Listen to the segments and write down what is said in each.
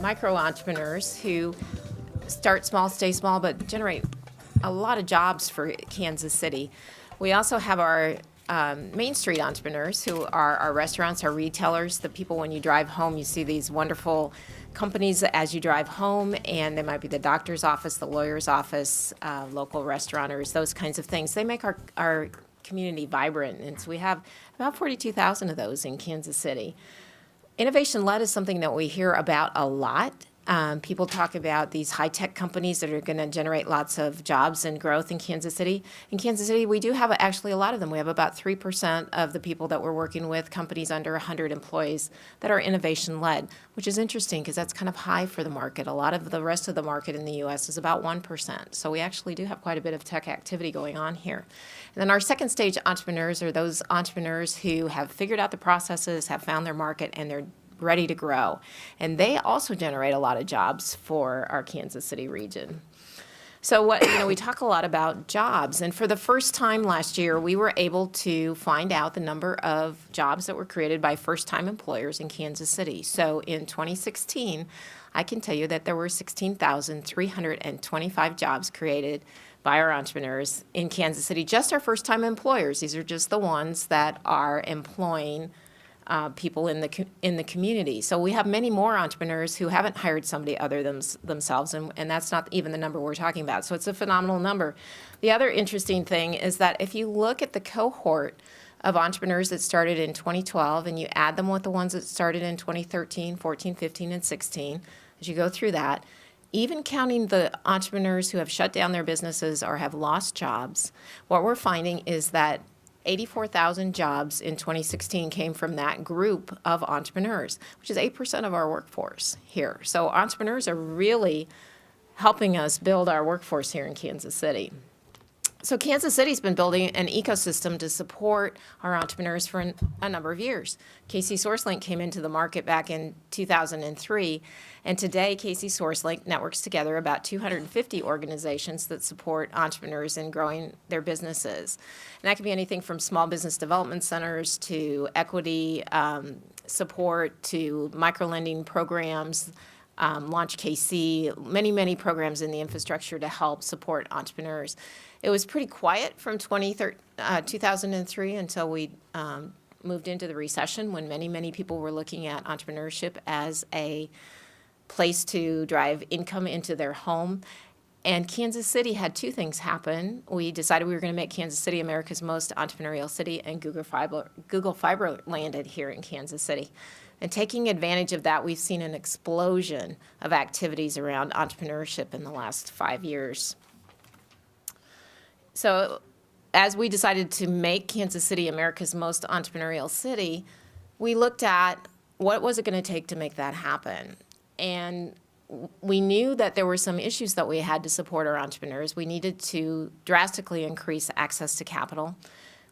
Micro entrepreneurs who start small, stay small, but generate a lot of jobs for Kansas City. We also have our Main Street entrepreneurs who are our restaurants, our retailers, the people when you drive home, you see these wonderful companies as you drive home, and they might be the doctor's office, the lawyer's office, local restaurateurs, those kinds of things. They make our community vibrant, and so we have about 42,000 of those in Kansas City. Innovation-led is something that we hear about a lot. People talk about these high-tech companies that are going to generate lots of jobs and growth in Kansas City. In Kansas City, we do have actually a lot of them. We have about 3% of the people that we're working with, companies under 100 employees, that are innovation-led, which is interesting because that's kind of high for the market. A lot of the rest of the market in the U.S. is about 1%. So we actually do have quite a bit of tech activity going on here. And then our second stage entrepreneurs are those entrepreneurs who have figured out the processes, have found their market, and they're ready to grow. And they also generate a lot of jobs for our Kansas City region. So we talk a lot about jobs, and for the first time last year, we were able to find out the number of jobs that were created by first-time employers in Kansas City. So in 2016, I can tell you that there were 16,325 jobs created by our entrepreneurs in Kansas City, just our first-time employers. These are just the ones that are employing people in the community. So we have many more entrepreneurs who haven't hired somebody other than themselves, and that's not even the number we're talking about. So it's a phenomenal number. The other interesting thing is that if you look at the cohort of entrepreneurs that started in 2012 and you add them with the ones that started in 2013, 14, 15, and 16, as you go through that, even counting the entrepreneurs who have shut down their businesses or have lost jobs, what we're finding is that 84,000 jobs in 2016 came from that group of entrepreneurs, which is 8% of our workforce here. So entrepreneurs are really helping us build our workforce here in Kansas City. So Kansas City's been building an ecosystem to support our entrepreneurs for a number of years. KC SourceLink came into the market back in 2003, and today KC SourceLink networks together about 250 organizations that support entrepreneurs in growing their businesses. And that can be anything from small business development centers to equity support to microlending programs, Launch KC, many programs in the infrastructure to help support entrepreneurs. It was pretty quiet from 2003 until we moved into the recession, when many people were looking at entrepreneurship as a place to drive income into their home. And Kansas City had two things happen. We decided we were going to make Kansas City America's most entrepreneurial city, and Google Fiber landed here in Kansas City. And taking advantage of that, we've seen an explosion of activities around entrepreneurship in the last 5 years. So as we decided to make Kansas City America's most entrepreneurial city, we looked at what was it going to take to make that happen. And we knew that there were some issues that we had to support our entrepreneurs. We needed to drastically increase access to capital.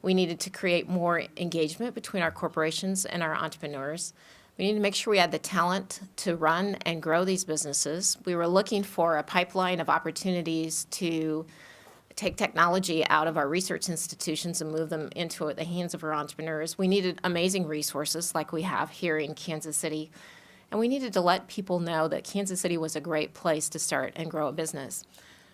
We needed to create more engagement between our corporations and our entrepreneurs. We needed to make sure we had the talent to run and grow these businesses. We were looking for a pipeline of opportunities to take technology out of our research institutions and move them into the hands of our entrepreneurs. We needed amazing resources like we have here in Kansas City. And we needed to let people know that Kansas City was a great place to start and grow a business.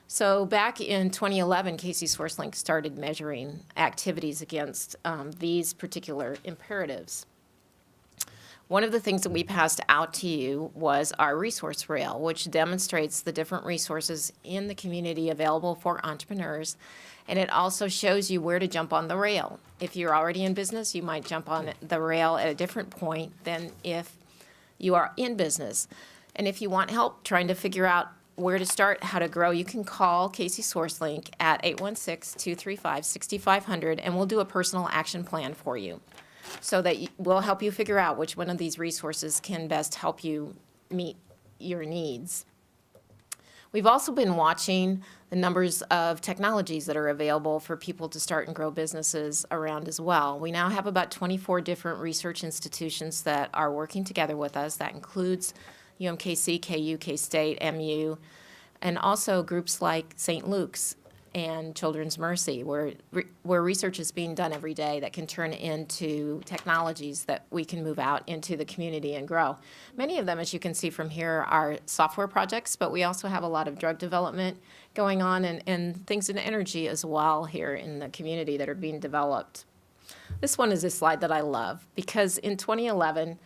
So back in 2011, KC SourceLink started measuring activities against these particular imperatives. One of the things that we passed out to you was our resource rail, which demonstrates the different resources in the community available for entrepreneurs. And it also shows you where to jump on the rail. If you're already in business, you might jump on the rail at a different point than if you are in business. And if you want help trying to figure out where to start, how to grow, you can call KC SourceLink at 816-235-6500, and we'll do a personal action plan for you, so that we'll help you figure out which one of these resources can best help you meet your needs. We've also been watching the numbers of technologies that are available for people to start and grow businesses around as well. We now have about 24 different research institutions that are working together with us. That includes UMKC, KU, K-State, MU, and also groups like St. Luke's and Children's Mercy, where research is being done every day that can turn into technologies that we can move out into the community and grow. Many of them, as you can see from here, are software projects, but we also have a lot of drug development going on and things in energy as well here in the community that are being developed. This one is a slide that I love, because in 2011,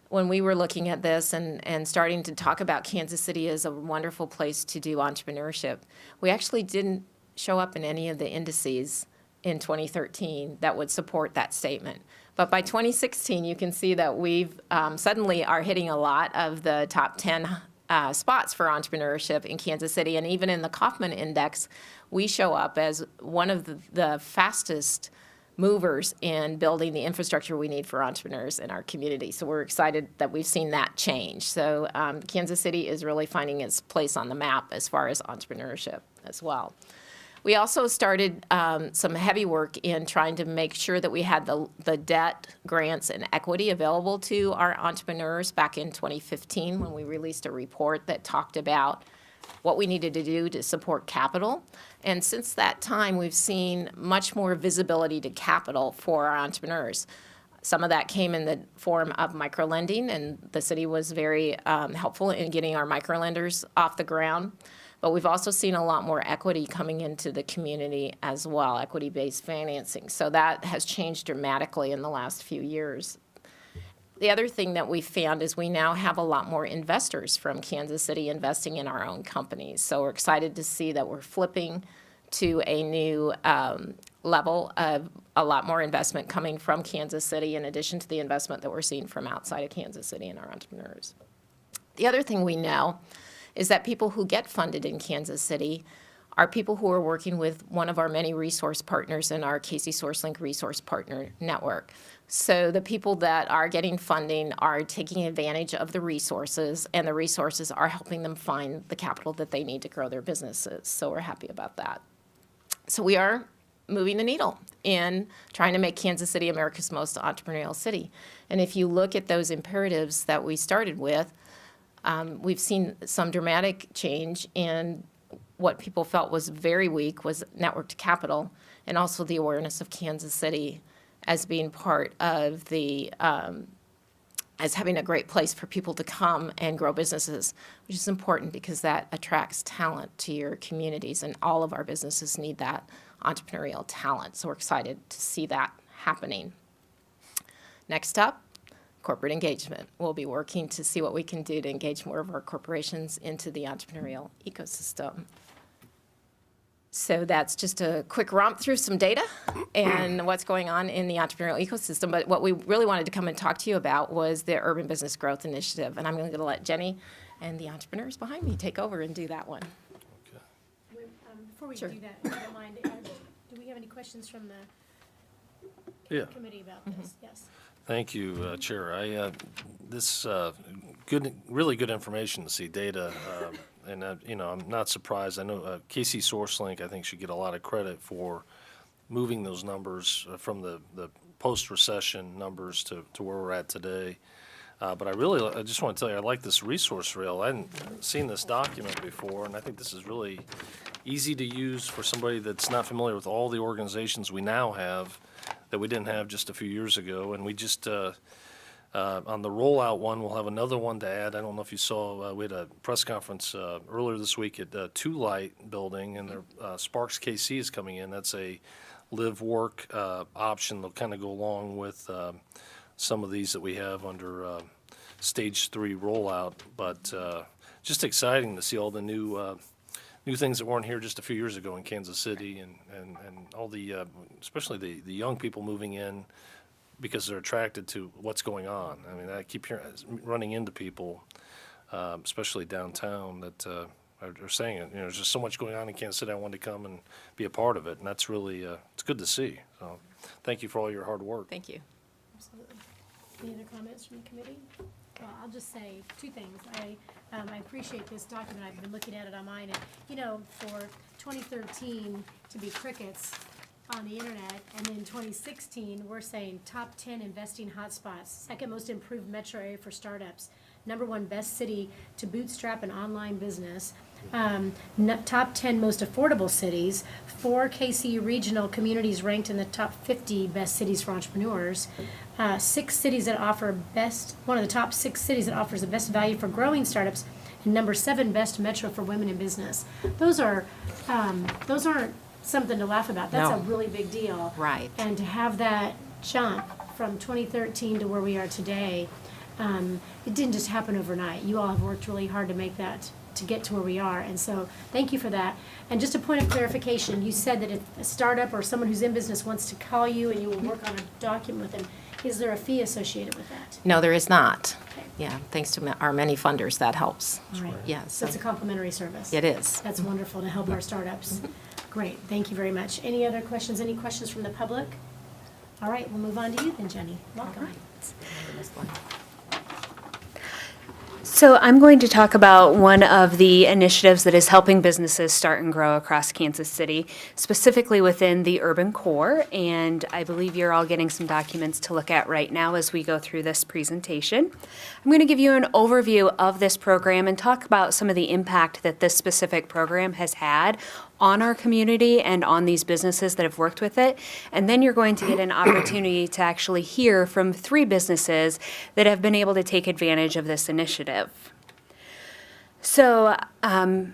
when we were looking at this and starting to talk about Kansas City as a wonderful place to do entrepreneurship, we actually didn't show up in any of the indices in 2013 that would support that statement. But by 2016, you can see that we've suddenly are hitting a lot of the top 10 spots for entrepreneurship in Kansas City. And even in the Kauffman Index, we show up as one of the fastest movers in building the infrastructure we need for entrepreneurs in our community. So we're excited that we've seen that change. So Kansas City is really finding its place on the map as far as entrepreneurship as well. We also started some heavy work in trying to make sure that we had the debt, grants, and equity available to our entrepreneurs back in 2015 when we released a report that talked about what we needed to do to support capital. And since that time, we've seen much more visibility to capital for our entrepreneurs. Some of that came in the form of microlending, and the city was very helpful in getting our microlenders off the ground. But we've also seen a lot more equity coming into the community as well, equity-based financing. So that has changed dramatically in the last few years. The other thing that we found is we now have a lot more investors from Kansas City investing in our own companies. So we're excited to see that we're flipping to a new level of a lot more investment coming from Kansas City, in addition to the investment that we're seeing from outside of Kansas City in our entrepreneurs. The other thing we know is that people who get funded in Kansas City are people who are working with one of our many resource partners in our KC SourceLink Resource Partner Network. So the people that are getting funding are taking advantage of the resources, and the resources are helping them find the capital that they need to grow their businesses. So we're happy about that. So we are moving the needle in trying to make Kansas City America's most entrepreneurial city. And if you look at those imperatives that we started with, we've seen some dramatic change in what people felt was very weak was networked capital, and also the awareness of Kansas City as being part of the, as having a great place for people to come and grow businesses, which is important because that attracts talent to your communities, and all of our businesses need that entrepreneurial talent. So we're excited to see that happening. Next up, corporate engagement. We'll be working to see what we can do to engage more of our corporations into the entrepreneurial ecosystem. So that's just a quick romp through some data and what's going on in the entrepreneurial ecosystem. But what we really wanted to come and talk to you about was the Urban Business Growth Initiative. And I'm going to let Jenny and the entrepreneurs behind me take over and do that one. Okay. Before we Sure. do that, if you don't mind, do we have any questions from the committee about this? Yes. Thank you, Chair. This really good information to see data, and I'm not surprised. I know KC SourceLink, I think, should get a lot of credit for moving those numbers from the post-recession numbers to where we're at today. But I just want to tell you, I like this resource rail. I hadn't seen this document before, and I think this is really easy to use for somebody that's not familiar with all the organizations we now have that we didn't have just a few years ago. And we just, on the rollout one, we'll have another one to add. I don't know if you saw, we had a press conference earlier this week at Two Light Building, and their Sparks KC is coming in. That's a live-work option that'll kind of go along with some of these that we have under Stage 3 rollout, but just exciting to see all the new things that weren't here just a few years ago in Kansas City, and all the, especially the young people moving in because they're attracted to what's going on. I mean, I keep running into people, especially downtown, that are saying it. There's just so much going on in Kansas City. I wanted to come and be a part of it, and that's really it's good to see. So, thank you for all your hard work. Thank you. Absolutely. Any other comments from the committee? Well, I'll just say two things. I appreciate this document. I've been looking at it on mine, and, for 2013 to be crickets on the internet, and then 2016, we're saying top 10 investing hotspots, second most improved metro area for startups, #1 best city to bootstrap an online business, top 10 most affordable cities, 4 KC regional communities ranked in the top 50 best cities for entrepreneurs, 6 cities that offer one of the top 6 cities that offers the best value for growing startups, and #7 best metro for women in business. Those aren't something to laugh about. That's No. a really big deal. Right. And to have that jump from 2013 to where we are today, it didn't just happen overnight. You all have worked really hard to make that, to get to where we are. And so thank you for that. And just a point of clarification, you said that if a startup or someone who's in business wants to call you and you will work on a document with them, is there a fee associated with that? No, there is not. Okay. Yeah, thanks to our many funders, that helps. All right. Yeah, So it's a complimentary service. It is. That's wonderful to help our startups. Great, thank you very much. Any other questions, any questions from the public? All right, we'll move on to you then, Jenny. Welcome. So I'm going to talk about one of the initiatives that is helping businesses start and grow across Kansas City, specifically within the urban core. And I believe you're all getting some documents to look at right now as we go through this presentation. I'm going to give you an overview of this program and talk about some of the impact that this specific program has had on our community and on these businesses that have worked with it. And then you're going to get an opportunity to actually hear from 3 businesses that have been able to take advantage of this initiative. So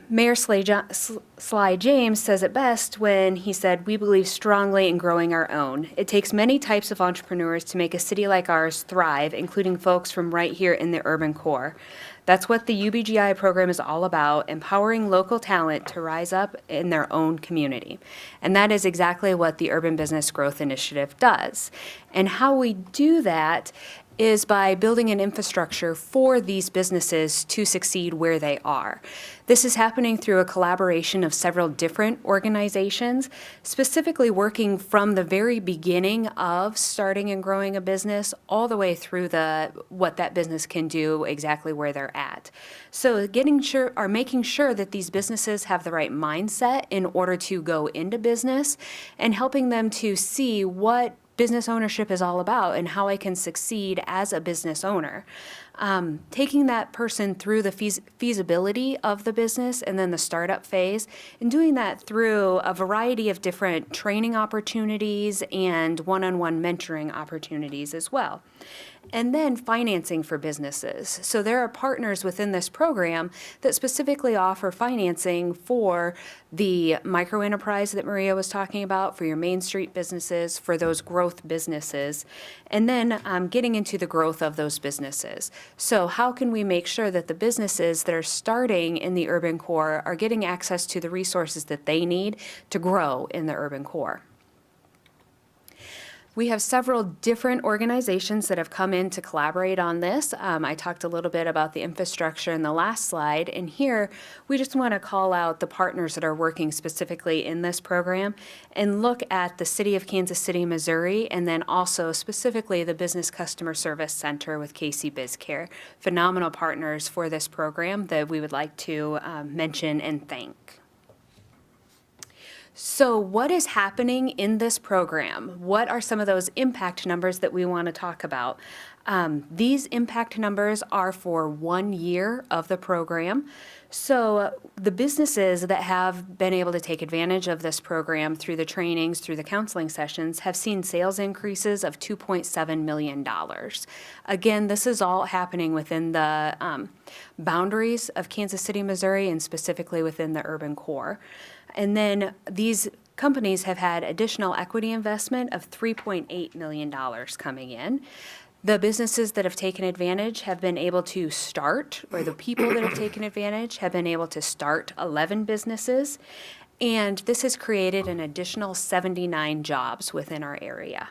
Mayor Sly James says it best when he said, "We believe strongly in growing our own. It takes many types of entrepreneurs to make a city like ours thrive, including folks from right here in the urban core. That's what the UBGI program is all about, empowering local talent to rise up in their own community." And that is exactly what the Urban Business Growth Initiative does. And how we do that is by building an infrastructure for these businesses to succeed where they are. This is happening through a collaboration of several different organizations, specifically working from the very beginning of starting and growing a business all the way through what that business can do exactly where they're at. So making sure that these businesses have the right mindset in order to go into business, and helping them to see what business ownership is all about and how I can succeed as a business owner. Taking that person through the feasibility of the business and then the startup phase, and doing that through a variety of different training opportunities and one-on-one mentoring opportunities as well. And then financing for businesses. So there are partners within this program that specifically offer financing for the micro enterprise that Maria was talking about, for your Main Street businesses, for those growth businesses, and then getting into the growth of those businesses. So how can we make sure that the businesses that are starting in the urban core are getting access to the resources that they need to grow in the urban core? We have several different organizations that have come in to collaborate on this. I talked a little bit about the infrastructure in the last slide, and here we just want to call out the partners that are working specifically in this program and look at the City of Kansas City, Missouri, and then also specifically the Business Customer Service Center with KC BizCare. Phenomenal partners for this program that we would like to mention and thank. So what is happening in this program? What are some of those impact numbers that we want to talk about? These impact numbers are for 1 year of the program. So the businesses that have been able to take advantage of this program through the trainings, through the counseling sessions, have seen sales increases of $2.7 million. Again, this is all happening within the boundaries of Kansas City, Missouri, and specifically within the urban core. And then these companies have had additional equity investment of $3.8 million coming in. The businesses that have taken advantage have been able to start, or the people that have taken advantage have been able to start 11 businesses. And this has created an additional 79 jobs within our area.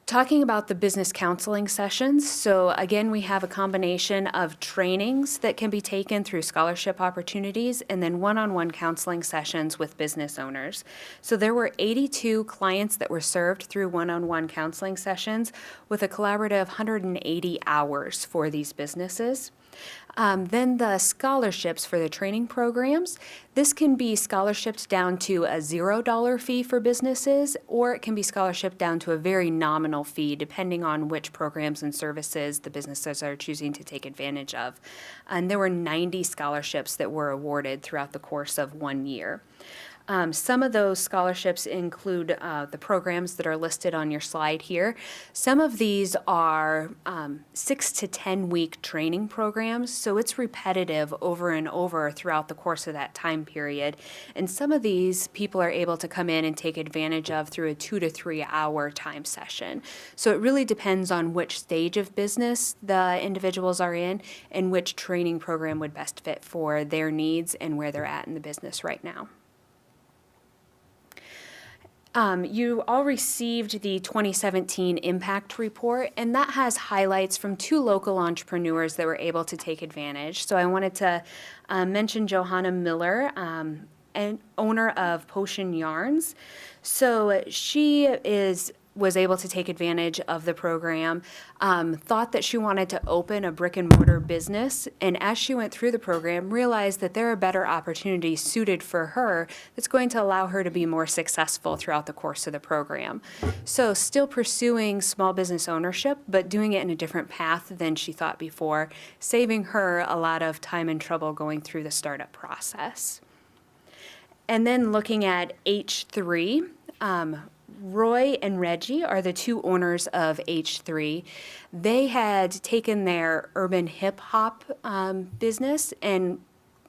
Talking about the business counseling sessions, so again, we have a combination of trainings that can be taken through scholarship opportunities and then one-on-one counseling sessions with business owners. So there were 82 clients that were served through one-on-one counseling sessions with a collaborative 180 hours for these businesses. Then the scholarships for the training programs. This can be scholarshiped down to a $0 fee for businesses, or it can be scholarshiped down to a very nominal fee, depending on which programs and services the businesses are choosing to take advantage of. And there were 90 scholarships that were awarded throughout the course of 1 year. Some of those scholarships include the programs that are listed on your slide here. Some of these are 6 to 10 week training programs, so it's repetitive over and over throughout the course of that time period. And some of these people are able to come in and take advantage of through a 2 to 3 hour time session. So it really depends on which stage of business the individuals are in and which training program would best fit for their needs and where they're at in the business right now. You all received the 2017 Impact Report, and that has highlights from 2 local entrepreneurs that were able to take advantage. So I wanted to mention Johanna Miller, and owner of Potion Yarns. So she was able to take advantage of the program, thought that she wanted to open a brick and mortar business, and as she went through the program, realized that there are better opportunities suited for her that's going to allow her to be more successful throughout the course of the program. So still pursuing small business ownership, but doing it in a different path than she thought before, saving her a lot of time and trouble going through the startup process. And then looking at H3, Roy and Reggie are the 2 owners of H3. They had taken their urban hip hop business and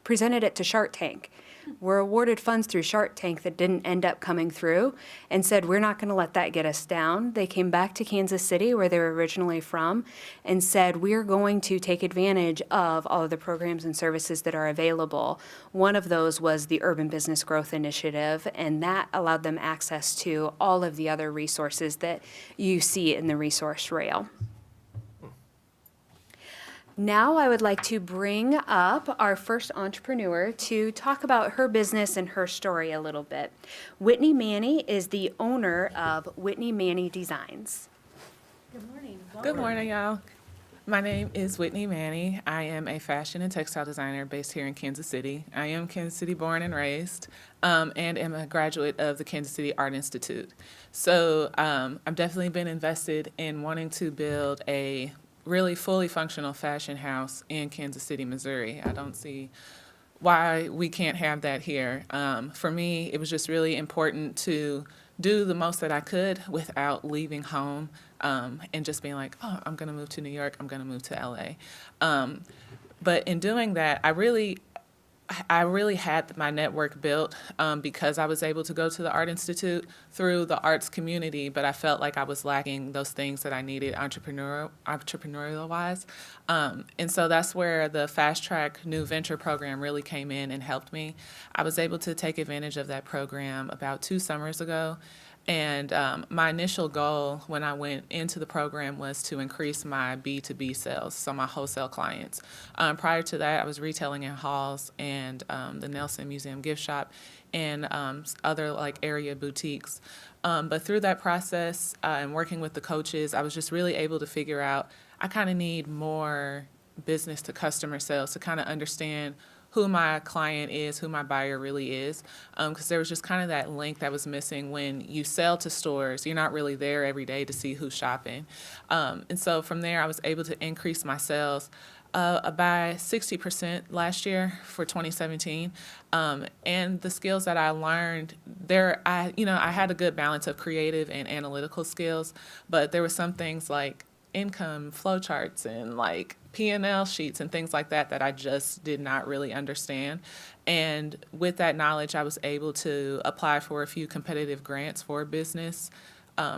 presented it to Shark Tank. Were awarded funds through Shark Tank that didn't end up coming through, and said, we're not going to let that get us down. They came back to Kansas City, where they were originally from, and said, we're going to take advantage of all of the programs and services that are available. One of those was the Urban Business Growth Initiative, and that allowed them access to all of the other resources that you see in the resource rail. Now I would like to bring up our first entrepreneur to talk about her business and her story a little bit. Whitney Manny is the owner of Whitney Manny Designs. Good morning. Good morning, y'all. My name is Whitney Manny. I am a fashion and textile designer based here in Kansas City. I am Kansas City born and raised, and am a graduate of the Kansas City Art Institute. So I've definitely been invested in wanting to build a really fully functional fashion house in Kansas City, Missouri. I don't see why we can't have that here. For me, it was just really important to do the most that I could without leaving home, and just being like, oh, I'm going to move to New York, I'm going to move to LA. But in doing that, I really had my network built because I was able to go to the Art Institute through the arts community, but I felt like I was lacking those things that I needed entrepreneurial-wise. And so that's where the Fast Track New Venture program really came in and helped me. I was able to take advantage of that program about 2 summers ago. And my initial goal when I went into the program was to increase my B2B sales, so my wholesale clients. Prior to that, I was retailing in Halls and the Nelson Museum gift shop and other like area boutiques. But through that process and working with the coaches, I was just really able to figure out I kind of need more business to customer sales to kind of understand who my client is, who my buyer really is, because there was just kind of that link that was missing. When you sell to stores, you're not really there every day to see who's shopping. And so from there, I was able to increase my sales by 60% last year for 2017. And the skills that I learned there, I had a good balance of creative and analytical skills, but there were some things like income flow charts and like P&L sheets and things like that that I just did not really understand. And with that knowledge, I was able to apply for a few competitive grants for business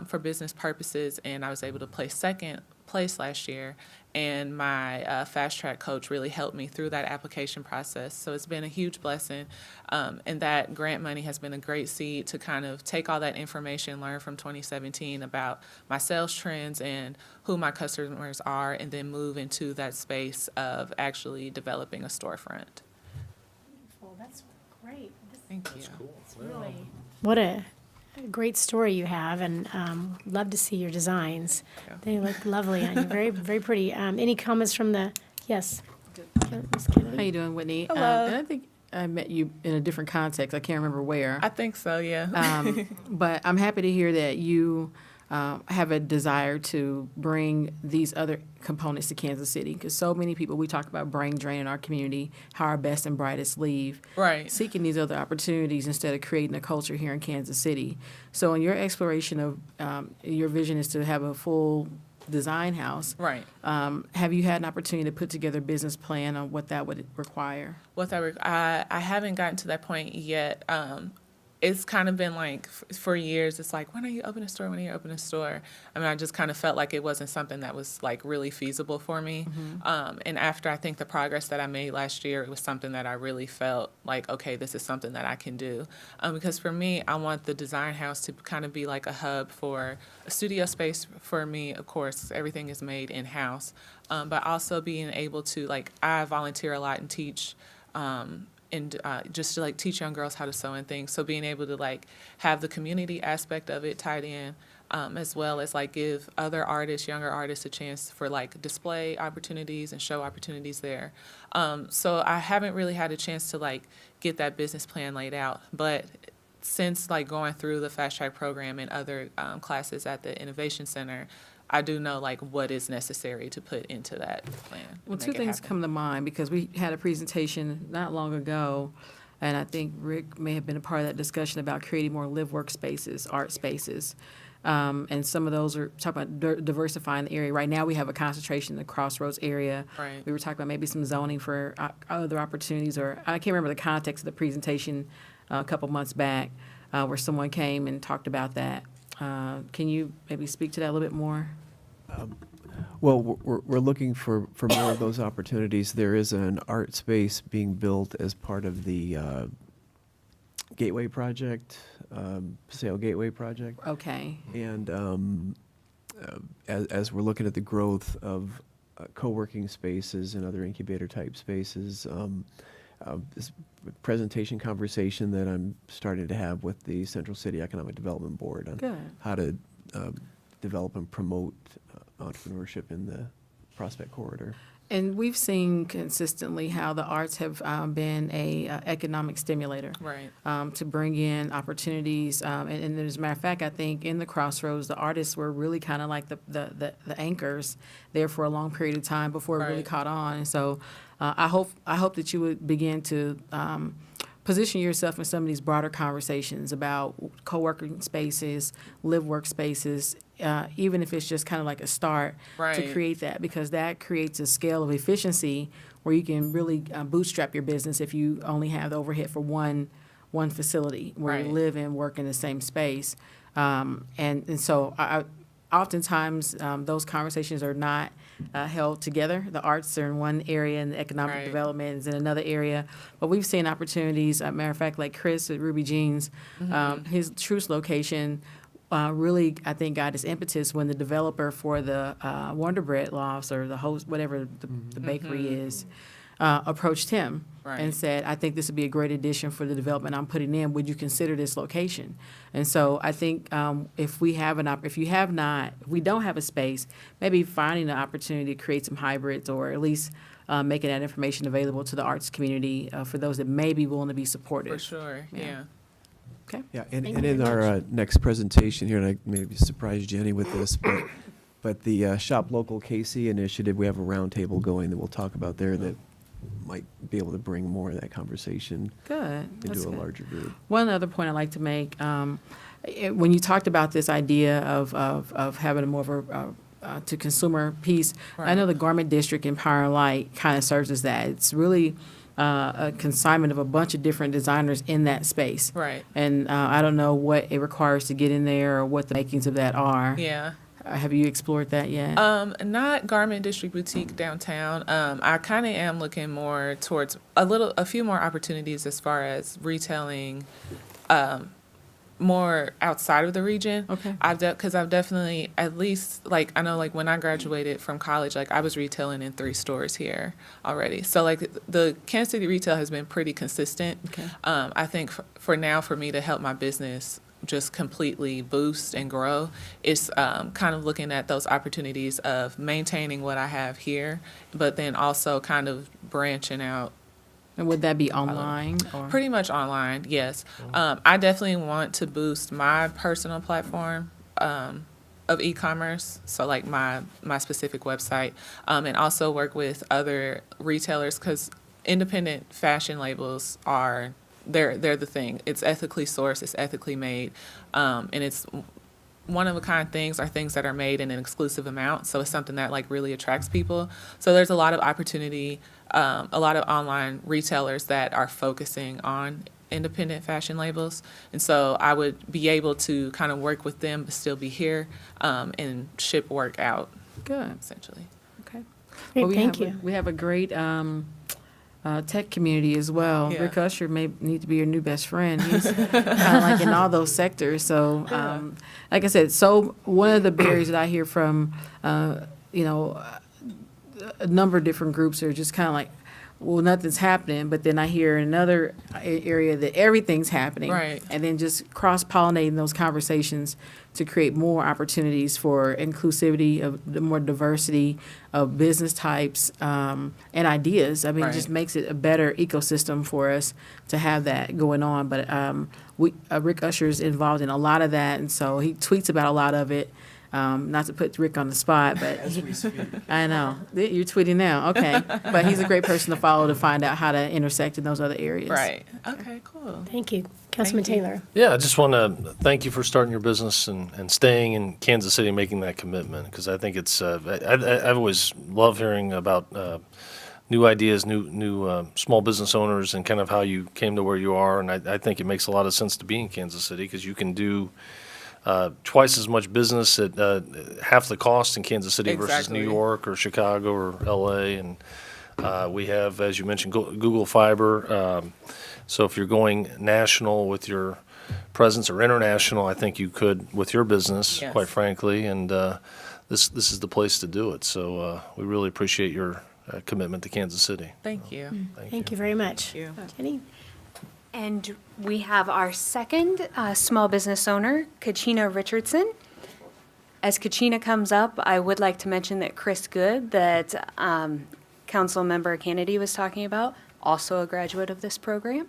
for business purposes, and I was able to place second place last year. And my fast track coach really helped me through that application process. So it's been a huge blessing. And that grant money has been a great seed to kind of take all that information learned from 2017 about my sales trends and who my customers are, and then move into that space of actually developing a storefront. Well, that's great. Thank you. It's really, what a great story you have, and love to see your designs. Yeah. They look lovely on you, very, very pretty. Any comments from the, yes? Ms. Kennedy? How you doing, Whitney? Hello. And I think I met you in a different context. I can't remember where. I think so, yeah. But I'm happy to hear that you have a desire to bring these other components to Kansas City, because so many people, we talk about brain drain in our community, how our best and brightest leave. Right. Seeking these other opportunities instead of creating a culture here in Kansas City. So in your exploration of, your vision is to have a full design house. Right. Have you had an opportunity to put together a business plan on what that would require? I haven't gotten to that point yet. It's kind of been like for years, it's like, when are you opening a store? When are you opening a store? I mean, I just kind of felt like it wasn't something that was like really feasible for me. And after I think the progress that I made last year, it was something that I really felt like, okay, this is something that I can do. Because for me, I want the design house to kind of be like a hub for a studio space for me. Of course, everything is made in-house, but also being able to, like, I volunteer a lot and teach, and just to like teach young girls how to sew and things. So being able to like have the community aspect of it tied in, as well as like give other artists, younger artists, a chance for like display opportunities and show opportunities there. So I haven't really had a chance to like get that business plan laid out, but since like going through the fast track program and other classes at the Innovation Center, I do know like what is necessary to put into that plan. Well, and two make it things happen. come to mind, because we had a presentation not long ago, and I think Rick may have been a part of that discussion about creating more live work spaces, art spaces. And some of those are talking about diversifying the area. Right now, we have a concentration in the Crossroads area. Right. We were talking about maybe some zoning for other opportunities, or I can't remember the context of the presentation a couple months back, where someone came and talked about that. Can you maybe speak to that a little bit more? Well, we're looking for more of those opportunities. There is an art space being built as part of the Gateway project, Paseo Gateway project. Okay. And as we're looking at the growth of co-working spaces and other incubator-type spaces, this presentation conversation that I'm starting to have with the Central City Economic Development Board on Good. how to develop and promote entrepreneurship in the Prospect Corridor. And we've seen consistently how the arts have been a economic stimulator. Right. To bring in opportunities. And as a matter of fact, I think in the Crossroads, the artists were really kind of like the anchors there for a long period of time before it really Right. caught on. And so I hope that you would begin to position yourself in some of these broader conversations about co-working spaces, live work spaces, even if it's just kind of like a start to Right. create that, because that creates a scale of efficiency where you can really bootstrap your business if you only have the overhead for one facility where you Right. live and work in the same space. And so I oftentimes those conversations are not held together. The arts are in one area and the economic Right. development is in another area. But we've seen opportunities, matter of fact, like Chris at Ruby Jeans, his Truce location really, I think, got his impetus when the developer for the Wonder Bread Lofts, or the host, whatever the bakery is, approached him and Right. said, I think this would be a great addition for the development I'm putting in. Would you consider this location? And so I think if we don't have a space, maybe finding an opportunity to create some hybrids, or at least making that information available to the arts community for those that may be willing to be supportive. For sure. Yeah. Yeah. Okay. Yeah, and Thank and you in very our next presentation here, and I maybe surprise Jenny with this, but the Shop Local KC initiative, we have a roundtable going that we'll talk about there that might be able to bring more of that conversation Good. That's into a good. larger group. One other point I'd like to make, when you talked about this idea of having a more of a to consumer piece, I know the Garment District in Power and Light kind of serves as that. It's really a consignment of a bunch of different designers in that space. Right. And I don't know what it requires to get in there or what the makings of that are. Yeah. Have you explored that yet? Not Garment District Boutique downtown. I kind of am looking more towards a few more opportunities as far as retailing, more outside of the region. Okay. Because I've definitely, at least, like, I know, like, when I graduated from college, like, I was retailing in 3 stores here already. So, like, the Kansas City retail has been pretty consistent. Okay. I think for now, for me to help my business just completely boost and grow, is kind of looking at those opportunities of maintaining what I have here, but then also kind of branching out. And would that be online? Or? Pretty much online, yes. I definitely want to boost my personal platform of e-commerce, so like my specific website, and also work with other retailers, because independent fashion labels are, they're the thing. It's ethically sourced, it's ethically made, and it's one-of-a-kind things are things that are made in an exclusive amount, so it's something that like really attracts people. So there's a lot of opportunity, a lot of online retailers that are focusing on independent fashion labels, and so I would be able to kind of work with them but still be here and ship work out, Good. essentially. Okay. Great, thank you. We have a great tech community as well. Yeah. Rick Usher may need to be your new best friend. He's kind of like in all those sectors. So, like I said, so one of the barriers that I hear from, a number of different groups are just kind of like, well, nothing's happening, but then I hear in another area that everything's happening. Right. And then just cross-pollinating those conversations to create more opportunities for inclusivity, of the more diversity of business types and ideas. I mean, it just Right. makes it a better ecosystem for us to have that going on. But Rick Usher is involved in a lot of that, and so he tweets about a lot of it. Not to put Rick on the spot, but I know you're tweeting now. Okay, but he's a great person to follow to find out how to intersect in those other areas. Right. Okay, cool. Thank you. Councilman Thank you. Taylor. Yeah, I just want to thank you for starting your business and staying in Kansas City and making that commitment, because I think it's, I've always loved hearing about new ideas, new small business owners, and kind of how you came to where you are. And I think it makes a lot of sense to be in Kansas City, because you can do twice as much business at half the cost in Kansas City versus New Exactly. York or Chicago or LA. And we have, as you mentioned, Google Fiber. So if you're going national with your presence or international, I think you could with your business, Yes. quite frankly. And this is the place to do it. So we really appreciate your commitment to Kansas City. Thank you. Thank you very much. Thank you. Jenny? And we have our second small business owner, Kachina Richardson. As Kachina comes up, I would like to mention that Chris Good, that Council Member Kennedy was talking about, also a graduate of this program.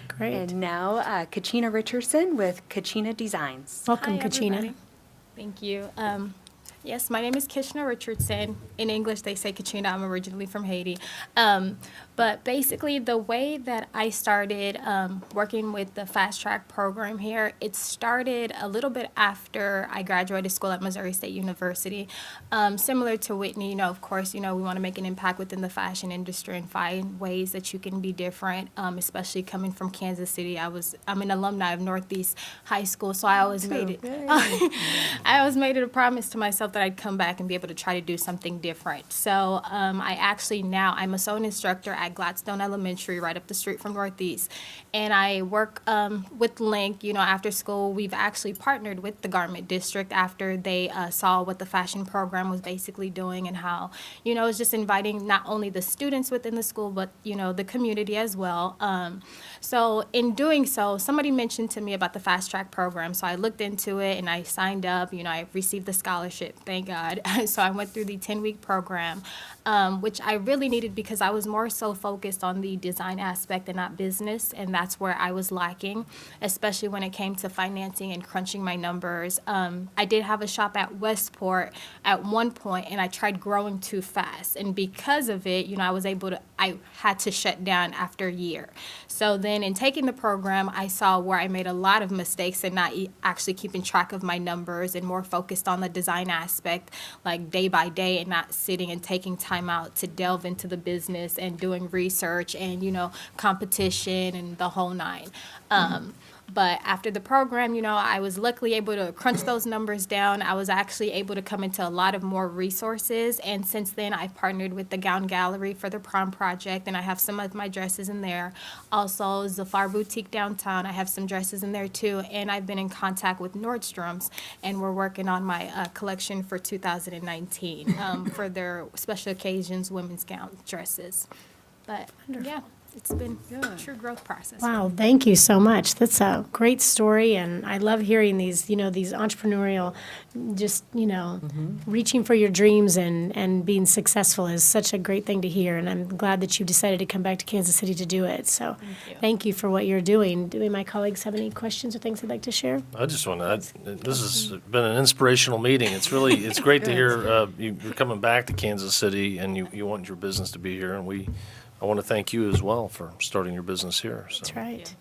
Great. And now Kachina Richardson with Kachina Designs. Welcome, Hi, Kachina. everybody. Thank you. Yes, my name is Kishna Richardson. In English, they say Kachina. I'm originally from Haiti. But basically, the way that I started working with the Fast Track program here, it started a little bit after I graduated school at Missouri State University. Similar to Whitney, of course, we want to make an impact within the fashion industry and find ways that you can be different, especially coming from Kansas City. I'm an alumni of Northeast High School, so I always made it. I always made it a promise to myself that I'd come back and be able to try to do something different. So I'm a sewing instructor at Gladstone Elementary, right up the street from Northeast. And I work with Link, after school. We've actually partnered with the Garment District after they saw what the fashion program was basically doing and how, it's just inviting not only the students within the school, but, the community as well. So in doing so, somebody mentioned to me about the Fast Track program. So I looked into it and I signed up. I received the scholarship, thank God. So I went through the 10-week program, which I really needed because I was more so focused on the design aspect and not business. And that's where I was lacking, especially when it came to financing and crunching my numbers. I did have a shop at Westport at one point, and I tried growing too fast. And because of it, I had to shut down after a year. So then in taking the program, I saw where I made a lot of mistakes and not actually keeping track of my numbers and more focused on the design aspect aspect, like day by day, and not sitting and taking time out to delve into the business and doing research and, competition and the whole nine. But after the program, I was luckily able to crunch those numbers down. I was actually able to come into a lot of more resources. And since then, I've partnered with the Gown Gallery for the prom project, and I have some of my dresses in there. Also, Zafar Boutique downtown, I have some dresses in there too. And I've been in contact with Nordstrom's, and we're working on my collection for 2019 for their special occasions women's gown dresses. But yeah. It's been a true growth process. Wow, thank you so much. That's a great story, and I love hearing these, these entrepreneurial, just, reaching for your dreams and being successful is such a great thing to hear, and I'm glad that you decided to come back to Kansas City to do it. So thank you for what you're doing. Do any of my colleagues have any questions or things they'd like to share? I just want to, this has been an inspirational meeting. It's great to hear you're coming back to Kansas City and you want your business to be here, and I want to thank you as well for starting your business here. So. That's right.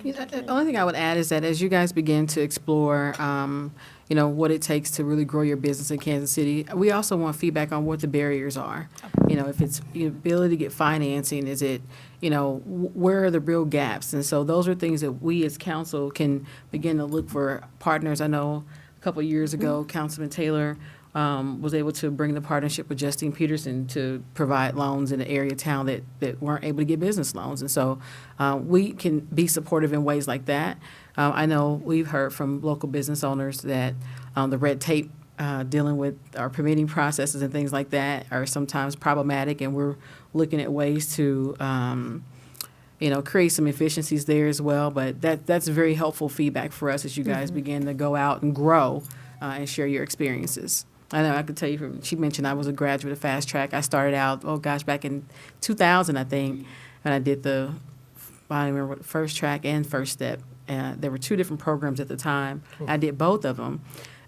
The only thing I would add is that as you guys begin to explore, what it takes to really grow your business in Kansas City, we also want feedback on what the barriers are. If it's your ability to get financing, is it, where are the real gaps? And so those are things that we as council can begin to look for partners. I know a couple of years ago, Councilman Taylor was able to bring the partnership with Justine Peterson to provide loans in the area of town that weren't able to get business loans. And so we can be supportive in ways like that. I know we've heard from local business owners that the red tape dealing with our permitting processes and things like that are sometimes problematic, and we're looking at ways to create some efficiencies there as well. But that's very helpful feedback for us as you guys begin to go out and grow and share your experiences. I know I could tell you she mentioned I was a graduate of Fast Track. I started out, back in 2000, I think, and I did I don't remember what, First Track and First Step. There were two different programs at the time. I did both of them.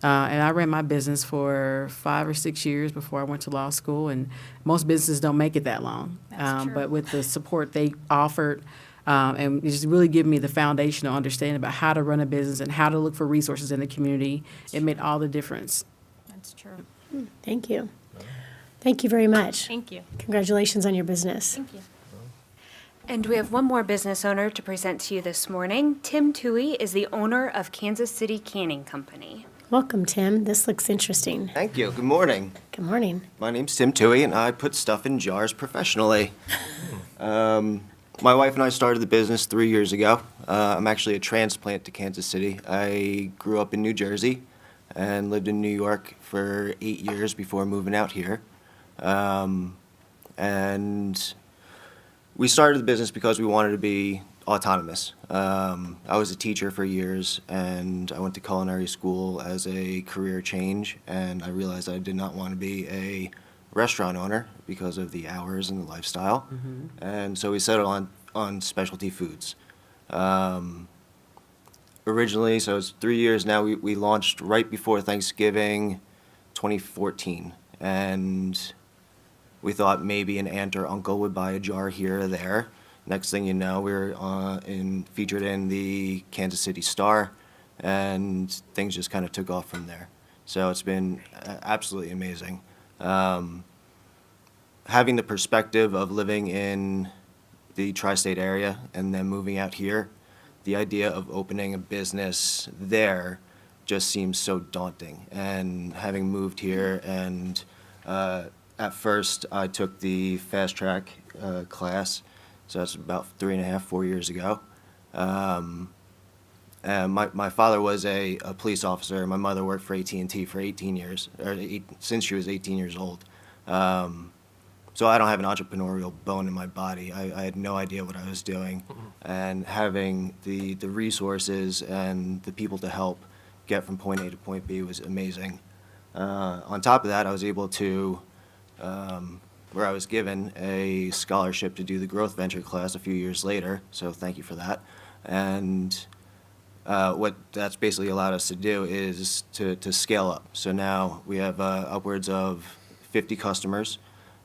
And I ran my business for 5 or 6 years before I went to law school, and most businesses don't make it that long. That's true. But with the support they offered, and it just really gave me the foundational understanding about how to run a business and how to look for resources in the community, it made all the difference. That's true. Thank you. Thank you very much. Thank you. Congratulations on your business. Thank you. And we have one more business owner to present to you this morning. Tim Toohey is the owner of Kansas City Canning Company. Welcome, Tim. This looks interesting. Thank you. Good morning. Good morning. My name's Tim Toohey, and I put stuff in jars professionally. My wife and I started the business 3 years ago. I'm actually a transplant to Kansas City. I grew up in New Jersey and lived in New York for 8 years before moving out here. And we started the business because we wanted to be autonomous. I was a teacher for years, and I went to culinary school as a career change, and I realized I did not want to be a restaurant owner because of the hours and the lifestyle. And so we settled on specialty foods. Originally, so it's 3 years now, we launched right before Thanksgiving 2014, and we thought maybe an aunt or uncle would buy a jar here or there. Next thing you know, we were featured in the Kansas City Star, and things just kind of took off from there. So it's been absolutely amazing. Having the perspective of living in the tri-state area and then moving out here, the idea of opening a business there just seems so daunting. And having moved here, and at first I took the Fast Track class, so that's about 3.5, 4 years ago. And my father was a police officer. My mother worked for AT&T for 18 years, since she was 18 years old. So I don't have an entrepreneurial bone in my body. I had no idea what I was doing. And having the resources and the people to help get from point A to point B was amazing. On top of that, I was able to, where I was given a scholarship to do the growth venture class a few years later, so thank you for that. And what that's basically allowed us to do is to scale up. So now we have upwards of 50 customers,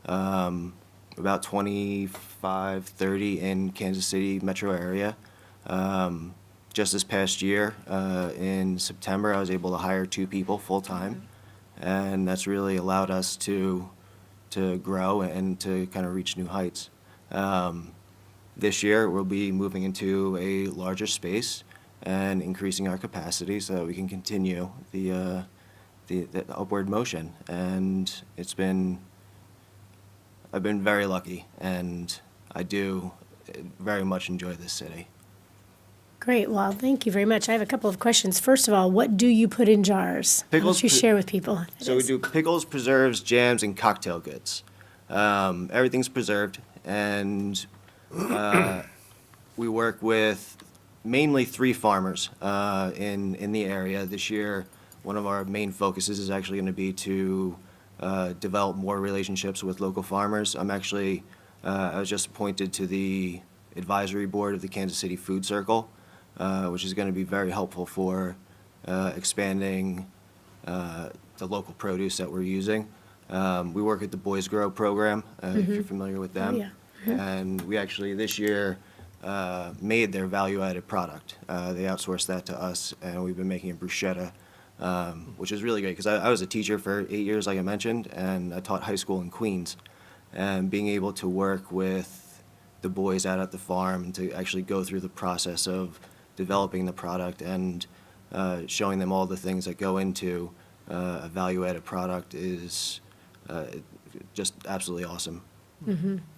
about 25, 30 in Kansas City metro area. Just this past year, in September, I was able to hire 2 people full-time. and that's really allowed us to grow and to kind of reach new heights. This year, we'll be moving into a larger space and increasing our capacity so that we can continue the upward motion. And I've been very lucky, and I do very much enjoy this city. Great, well, thank you very much. I have a couple of questions. First of all, what do you put in jars? Why Pickles, don't you share with people? So we do pickles, preserves, jams, and cocktail goods. Everything's preserved, and we work with mainly 3 farmers in the area. This year, one of our main focuses is actually going to be to develop more relationships with local farmers. I was just appointed to the advisory board of the Kansas City Food Circle, which is going to be very helpful for expanding the local produce that we're using. We work at the Boys Grow program, if you're familiar with them. yeah. And we actually, this year, made their value-added product. They outsourced that to us, and we've been making a bruschetta, which is really great, because I was a teacher for 8 years, like I mentioned, and I taught high school in Queens. And being able to work with the boys out at the farm and to actually go through the process of developing the product and showing them all the things that go into a value-added product is just absolutely awesome.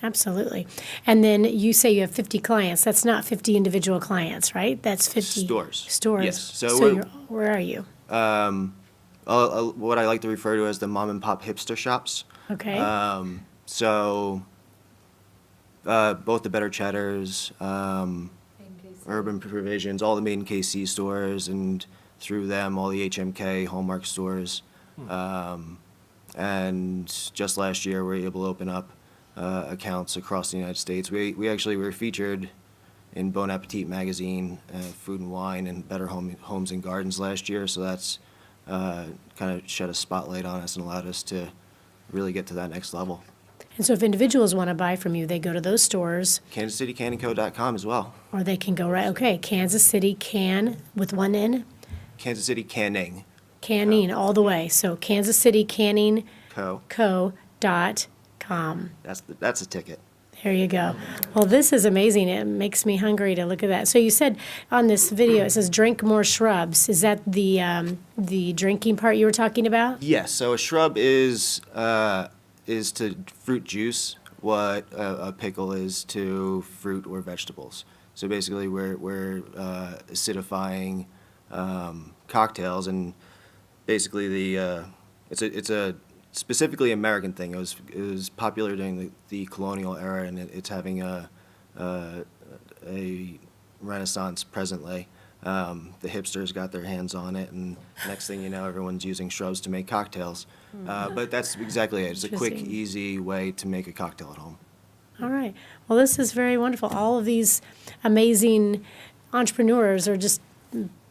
Absolutely. And then you say you have 50 clients. That's not 50 individual clients, right? That's 50 Stores. Stores. Yes. So where are you? What I like to refer to as the mom and pop hipster shops. Okay. So both the Better Cheddars, Urban Provisions, all the Made in KC stores, and through them, all the HMK Hallmark stores. And just last year, we were able to open up accounts across the United States. We actually were featured in Bon Appetit magazine, Food and Wine, and Better Homes and Gardens last year. So that's kind of shed a spotlight on us and allowed us to really get to that next level. And so if individuals want to buy from you, they go to those stores, KansasCityCanandCo.com as well. or they can go right, okay, Kansas City Can with one N, Kansas City Canning Canning all the way. So Kansas City Canning Co. Co.com. That's a ticket. There you go. Well, this is amazing. It makes me hungry to look at that. So you said on this video, it says drink more shrubs. Is that the drinking part you were talking about? Yes. So a shrub is to fruit juice what a pickle is to fruit or vegetables. So basically, we're acidifying cocktails, and basically it's a specifically American thing. It was popular during the colonial era, and it's having a renaissance presently. The hipsters got their hands on it, and next thing you know, everyone's using shrubs to make cocktails. But that's exactly it. It's a quick, Interesting. easy way to make a cocktail at home. All right. Well, this is very wonderful. All of these amazing entrepreneurs are just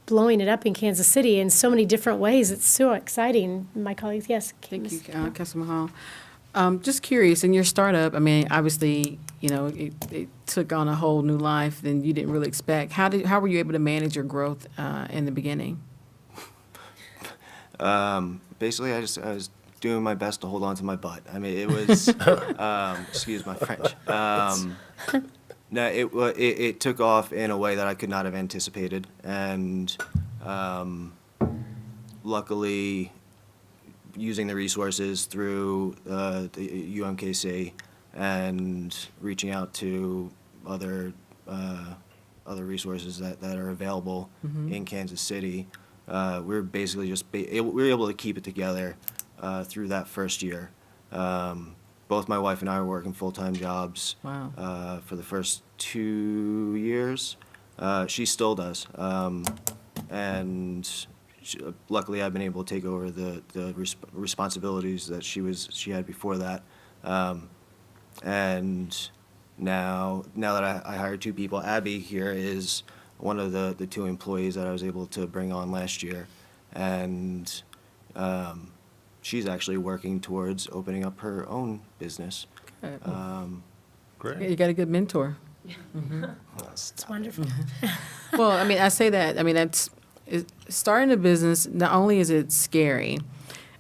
blowing it up in Kansas City in so many different ways. It's so exciting. My colleagues, yes. Thank you, Councilman Hall. Just curious, in your startup, I mean, obviously, it took on a whole new life than you didn't really expect. How were you able to manage your growth in the beginning? Basically, I was doing my best to hold on to my butt. I mean, it was, excuse my French. No, it took off in a way that I could not have anticipated, and luckily, using the resources through the UMKC and reaching out to other resources that are available in Kansas City, we're basically we were able to keep it together through that first year. Both my wife and I were working full-time jobs. Wow. For the first 2 years. She still does. And luckily, I've been able to take over the responsibilities that she had before that. And now that I hired 2 people, Abby here is one of the 2 employees that I was able to bring on last year. And she's actually working towards opening up her own business. Good. Great. You got a good mentor. It's wonderful. Well, I mean, I say that. I mean, starting a business, not only is it scary,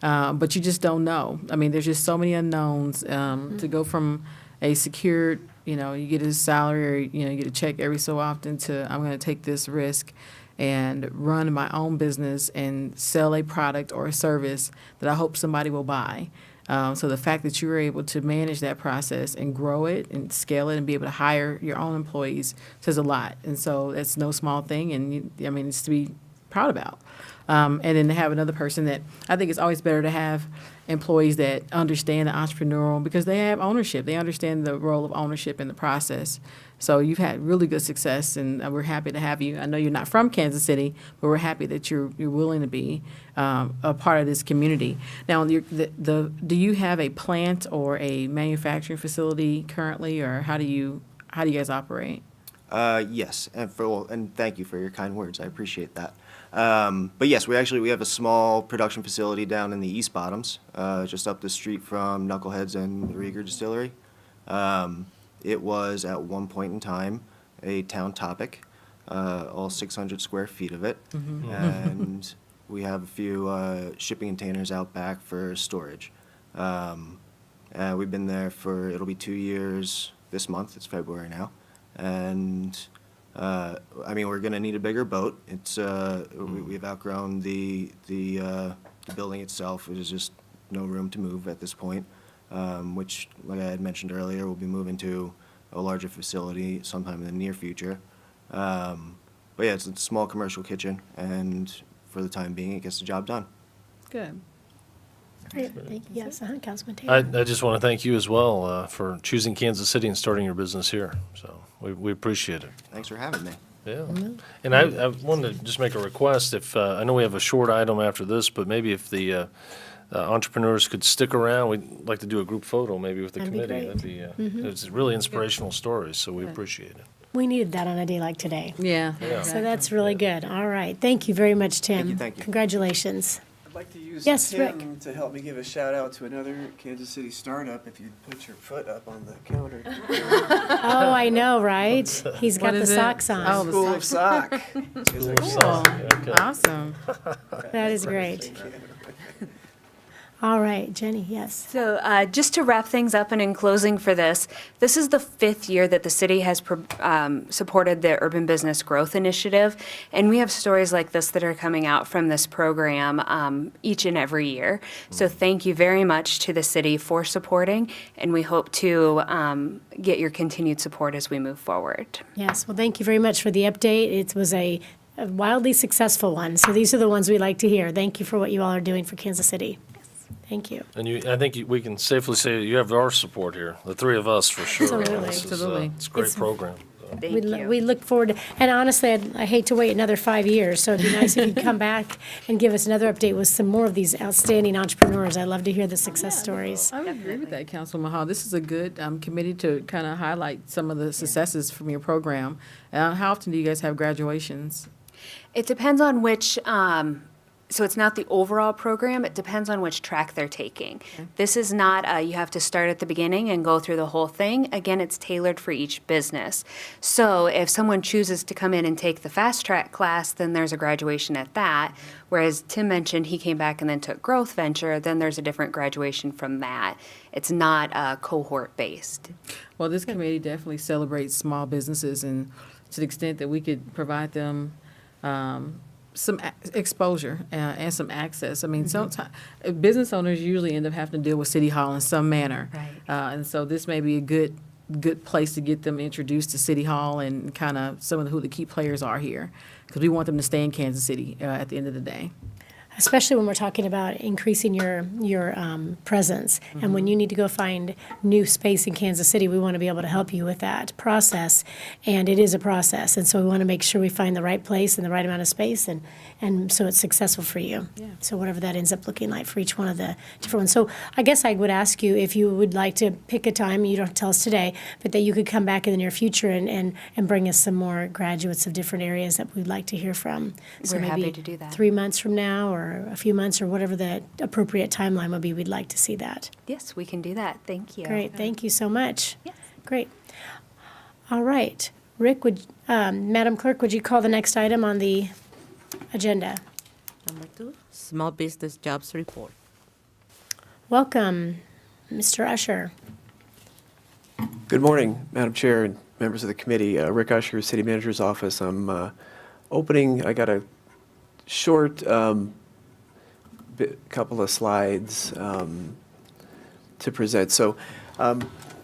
But you just don't know. I mean, there's just so many unknowns. To go from a secured, you get a salary or, you get a check every so often to I'm going to take this risk and run my own business and sell a product or a service that I hope somebody will buy. So the fact that you were able to manage that process and grow it and scale it and be able to hire your own employees says a lot. And so that's no small thing. And it's to be proud about. And then to have another person that I think it's always better to have employees that understand the entrepreneurial because they have ownership. They understand the role of ownership in the process. So you've had really good success, and we're happy to have you. I know you're not from Kansas City, but we're happy that you're willing to be a part of this community. Now, do you have a plant or a manufacturing facility currently, or how do you guys operate? Yes, and thank you for your kind words. I appreciate that. But yes, we have a small production facility down in the East Bottoms, just up the street from Knuckleheads and the Rieger Distillery. It was at one point in time a town topic, all 600 square feet of it, and we have a few shipping containers out back for storage. We've been there it'll be 2 years this month. It's February now, and we're going to need a bigger boat. It's we've outgrown the building itself. There's just no room to move at this point, which, like I had mentioned earlier, we'll be moving to a larger facility sometime in the near future. But yeah, it's a small commercial kitchen, and for the time being, it gets the job done. Good. Great, thank you. Yes, Councilman Taylor. I just want to thank you as well for choosing Kansas City and starting your business here. So we appreciate it. Thanks for having me. Yeah. And I wanted to just make a request. If I know we have a short item after this, but maybe if the entrepreneurs could stick around, we'd like to do a group photo maybe with the That'd be committee. great. That'd be it's really inspirational stories, so we appreciate it. We needed that on a day like today. Yeah. So that's really good. All right. Thank you very much, Tim. Thank you. Congratulations. I'd like to use Yes, Tim to help me give a shout out to another Kansas City startup. If you'd put your foot up on the counter. Oh, I know, right? He's got What the is it? socks on. Oh, the School of Sock. Cool. Awesome. That is great. All right, Jenny, yes. So just to wrap things up and in closing for this is the 5th year that the city has supported the Urban Business Growth Initiative, and we have stories like this that are coming out from this program each and every year. So thank you very much to the city for supporting, and we hope to get your continued support as we move forward. Yes, well, thank you very much for the update. It was a wildly successful one, so these are the ones we like to hear. Thank you for what you all are doing for Kansas City. Thank you. And I think we can safely say you have our support here, the three of us for sure. Absolutely. This is, Absolutely. it's a great program. So. Thank you. We look forward to, and honestly, I hate to wait another 5 years, so it'd be nice if you'd come back and give us another update with some more of these outstanding entrepreneurs. I love to hear the success stories. I would agree with that, Councilwoman Hall. This is a good committee to kind of highlight some of the successes from your program. How often do you guys have graduations? It depends on which, so it's not the overall program, it depends on which track they're taking. This is not, you have to start at the beginning and go through the whole thing. Again, it's tailored for each business. So if someone chooses to come in and take the fast track class, then there's a graduation at that. Whereas Tim mentioned he came back and then took growth venture, then there's a different graduation from that. It's not cohort based. Well, this committee definitely celebrates small businesses, and to the extent that we could provide them some exposure and some access. I mean, sometimes business owners usually end up having to deal with City Hall in some manner. Right. And so this may be a good place to get them introduced to City Hall and kind of some of who the key players are here, because we want them to stay in Kansas City at the end of the day. Especially when we're talking about increasing your presence. And when you need to go find new space in Kansas City, we want to be able to help you with that process. And it is a process. And so we want to make sure we find the right place and the right amount of space, and so it's successful for you. Yeah. So whatever that ends up looking like for each one of the different ones. So I guess I would ask you if you would like to pick a time, you don't have to tell us today, but that you could come back in the near future and bring us some more graduates of different areas that we'd like to hear from. So We're happy maybe to do that. 3 months from now, or a few months, or whatever the appropriate timeline would be, we'd like to see that. Yes, we can do that. Thank you. Great, thank you so much. Yes. Great. All right. Rick, Madam Clerk, would you call the next item on the agenda? Number 2, Small Business Jobs Report. Welcome, Mr. Usher. Good morning, Madam Chair and members of the committee. Rick Usher, City Manager's Office. I'm I got a short couple of slides to present. So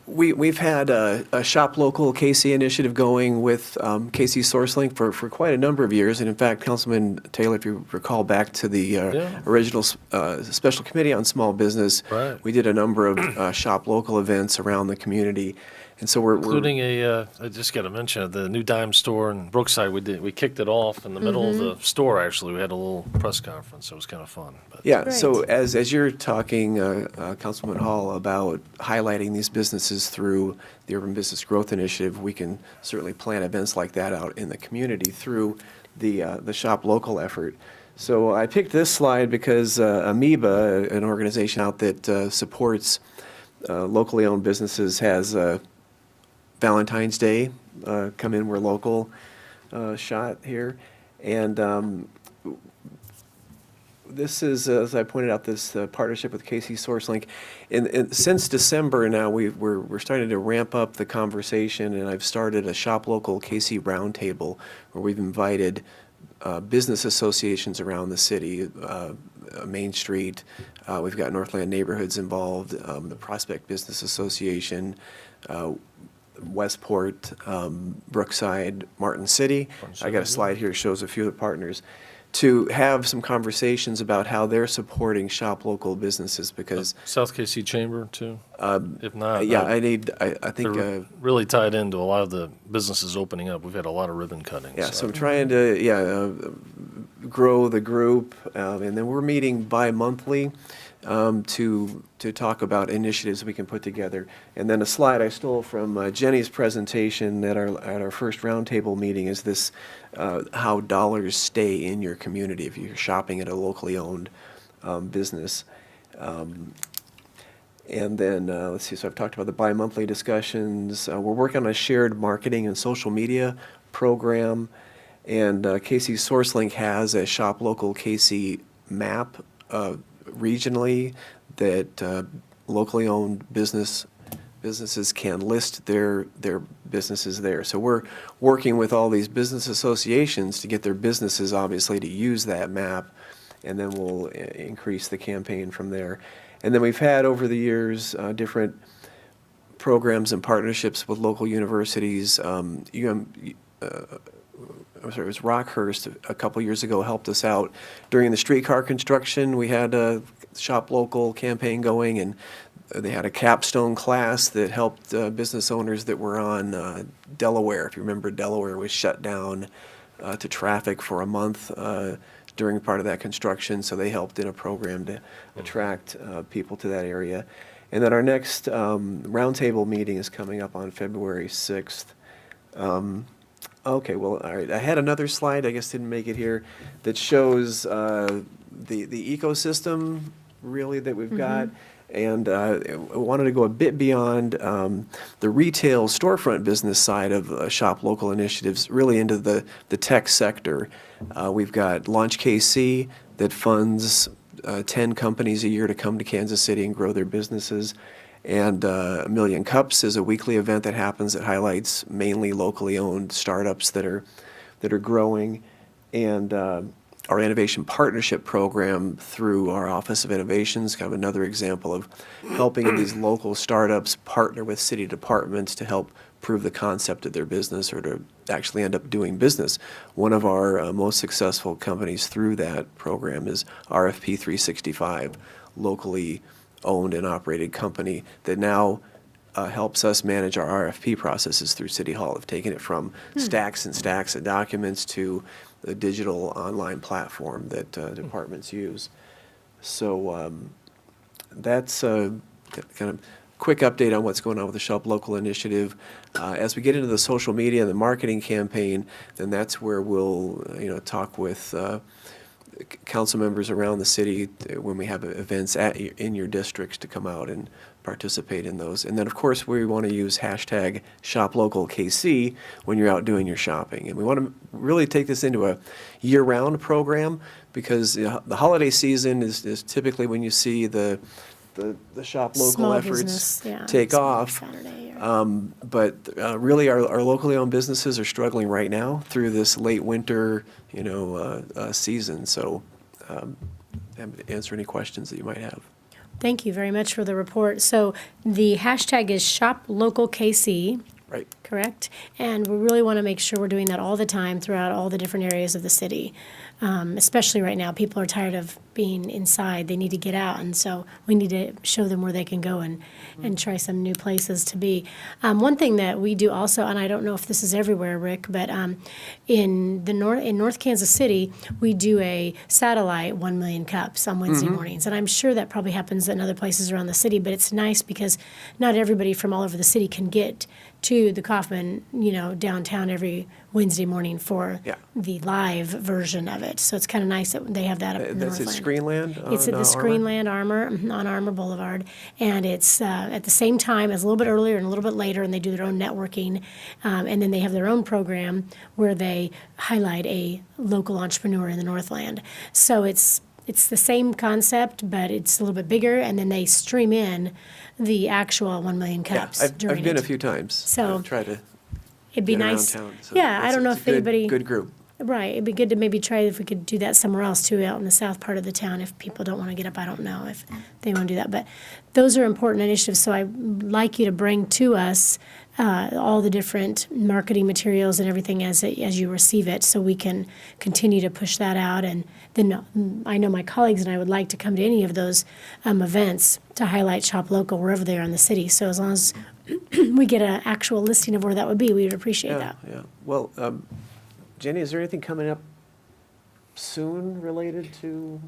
we've had a Shop Local KC initiative going with KC SourceLink for quite a number of years. And in fact, Councilman Taylor, if you recall back to the original Special Committee on Small Business, Right. we did a number of Shop Local events around the community. And so we're Including I just got to mention it, the new dime store in Brookside. We kicked it off in the middle of the store. Actually, we had a little press conference. It was kind of fun. But. Yeah, so as you're talking, Councilman Hall, about highlighting these businesses through the Urban Business Growth Initiative, we can certainly plan events like that out in the community through the Shop Local effort. So I picked this slide because Amoeba, an organization out that supports locally owned businesses, has Valentine's Day, come in, we're local shot here. And this is, as I pointed out, this partnership with KC SourceLink. Since December now, we're starting to ramp up the conversation, and I've started a ShopLocalKC Roundtable where we've invited business associations around the city, Main Street. We've got Northland Neighborhoods involved, the Prospect Business Association, Westport, Brookside, Martin City. I got a slide here that shows a few of the partners, to have some conversations about how they're supporting shop local businesses, because South KC Chamber too. If not, yeah, I think they're really tied into a lot of the businesses opening up. We've had a lot of ribbon cutting. yeah. So I'm trying to grow the group, and then we're meeting bi-monthly to talk about initiatives we can put together. And then a slide I stole from Jenny's presentation at our first roundtable meeting is this: how dollars stay in your community if you're shopping at a locally owned business. And then, let's see, so I've talked about the bi-monthly discussions. We're working on a shared marketing and social media program. And KC SourceLink has a Shop Local KC map regionally that locally owned businesses can list their businesses there. So we're working with all these business associations to get their businesses, obviously, to use that map, and then we'll increase the campaign from there. And then we've had, over the years, different programs and partnerships with local universities. It was Rockhurst a couple years ago helped us out during the streetcar construction. We had a Shop Local campaign going, and they had a capstone class that helped business owners that were on Delaware. If you remember, Delaware was shut down to traffic for a month during part of that construction, so they helped in a program to attract people to that area. And then our next roundtable meeting is coming up on February 6th. Okay, well, all right. I had another slide, I guess didn't make it here, that shows the ecosystem, really, that we've got. And I wanted to go a bit beyond the retail storefront business side of Shop Local initiatives, really into the tech sector. We've got Launch KC that funds 10 companies a year to come to Kansas City and grow their businesses. And A Million Cups is a weekly event that happens that highlights mainly locally owned startups that are growing. And our Innovation Partnership Program through our Office of Innovations, kind of another example of helping these local startups partner with city departments to help prove the concept of their business or to actually end up doing business. One of our most successful companies through that program is RFP 365, locally owned and operated company that now helps us manage our RFP processes through City Hall. Have taken it from stacks and stacks of documents to the digital online platform that departments use. So that's kind of quick update on what's going on with the Shop Local initiative. As we get into the social media and the marketing campaign, then that's where we'll talk with council members around the city when we have events in your districts to come out and participate in those. And then, of course, we want to use hashtag ShopLocalKC when you're out doing your shopping. And we want to really take this into a year-round program, because the holiday season is typically when you see the the shop local Small efforts business, yeah, take small off. Saturday, or- But really, our locally owned businesses are struggling right now through this late winter, season. So, answer any questions that you might have. Thank you very much for the report. So the hashtag is ShopLocalKC, Right. correct? And we really want to make sure we're doing that all the time throughout all the different areas of the city. Especially right now, people are tired of being inside. They need to get out, and so we need to show them where they can go and try some new places to be. One thing that we do also, and I don't know if this is everywhere, Rick, but in North Kansas City, we do a satellite 1 million cups on Wednesday mornings, and I'm sure that probably happens in other places around the city. But it's nice because not everybody from all over the city can get to the Kaufman, downtown every Wednesday morning for Yeah. the live version of it. So it's kind of nice that they have that up in the That's at Northland. Screenland? It's at the Screenland Armor, on Armor Boulevard. And it's at the same time, as a little bit earlier and a little bit later, and they do their own networking. And then they have their own program where they highlight a local entrepreneur in the Northland. So it's the same concept, but it's a little bit bigger, and then they stream in the actual 1 million Yeah, cups I've during been it. a few times. So I've tried to It'd be get around nice. town. So Yeah, I don't know it's if a good- anybody. Good group. Right, it'd be good to maybe try if we could do that somewhere else too, out in the south part of the town, if people don't want to get up, I don't know if they want to do that, but those are important initiatives, so I'd like you to bring to us all the different marketing materials and everything as you receive it, so we can continue to push that out, and then I know my colleagues and I would like to come to any of those events to highlight Shop Local wherever they are in the city, so as long as we get an actual listing of where that would be, we would appreciate Yeah, that. yeah. Well, Jenny, is there anything coming up soon related to?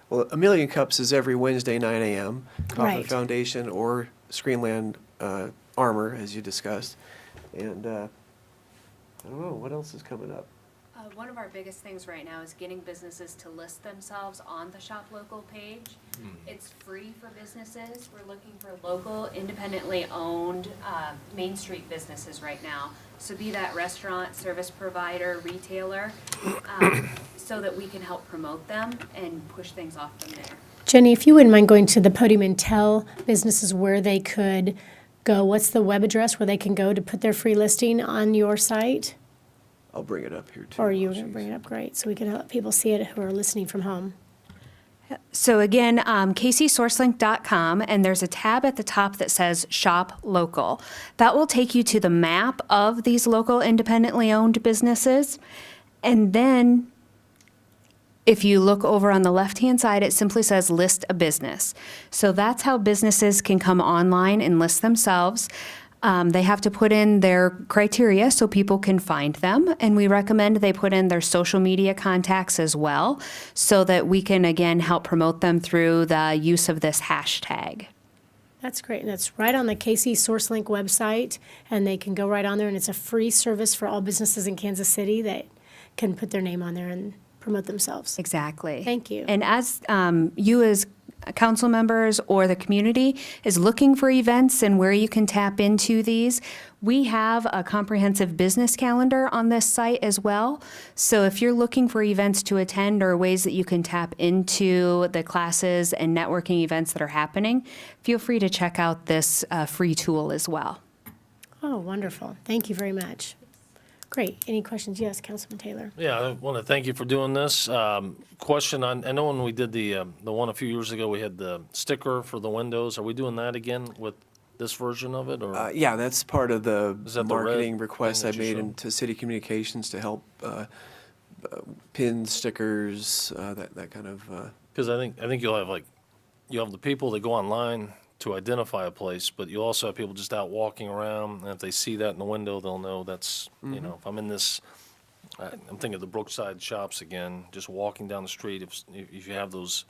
Well, 1 million cups is every Wednesday, 9 a.m. Kaufman Right. Foundation or Screenland Armor, as you discussed. And I don't know, what else is coming up? One of our biggest things right now is getting businesses to list themselves on the Shop Local page. It's free for businesses. We're looking for local, independently owned Main Street businesses right now. So be that restaurant, service provider, retailer, so that we can help promote them and push things off from there. Jenny, if you wouldn't mind going to the podium and tell businesses where they could go, what's the web address where they can go to put their free listing on your site? I'll bring it up here too. Or you while going to she's- bring it up? Great, so we can let people see it who are listening from home. So again, kcsourcelink.com, and there's a tab at the top that says Shop Local. That will take you to the map of these local independently owned businesses. And then if you look over on the left-hand side, it simply says List a Business. So that's how businesses can come online and list themselves. They have to put in their criteria so people can find them, and we recommend they put in their social media contacts as well, so that we can, again, help promote them through the use of this hashtag. That's great, and that's right on the KC SourceLink website, and they can go right on there, and it's a free service for all businesses in Kansas City that can put their name on there and promote themselves. Exactly. Thank you. And as you as council members or the community is looking for events and where you can tap into these, we have a comprehensive business calendar on this site as well. So if you're looking for events to attend or ways that you can tap into the classes and networking events that are happening, feel free to check out this free tool as well. Oh, wonderful. Thank you very much. Great. Any questions? Yes, Councilman Taylor. Yeah, I want to thank you for doing this. Question on, I know when we did the one a few years ago, we had the sticker for the windows. Are we doing that again with this version of it, or? Yeah, that's part of the Is that the red marketing thing request I that you made showed? into city communications to help pins, stickers, that kind of. Because I think you'll have you have the people that go online to identify a place, but you also have people just out walking around, and if they see that in the window, they'll know that's, if I'm in this, I'm thinking of the Brookside shops again, just walking down the street, if you have those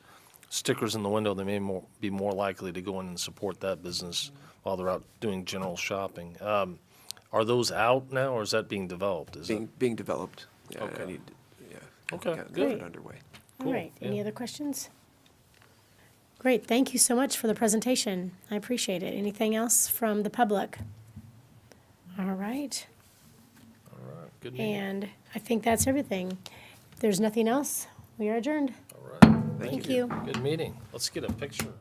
stickers in the window, they may be more likely to go in and support that business while they're out doing general shopping. Are those out now, or is that being developed? Being developed. Yeah, Okay. I need, yeah. Okay, got good. it underway. All Cool, right. Any yeah. other questions? Great. Thank you so much for the presentation. I appreciate it. Anything else from the public? All right. All right, good meeting. And I think that's everything. If there's nothing else, we are adjourned. All right, Thank you. good meeting. Let's get a picture.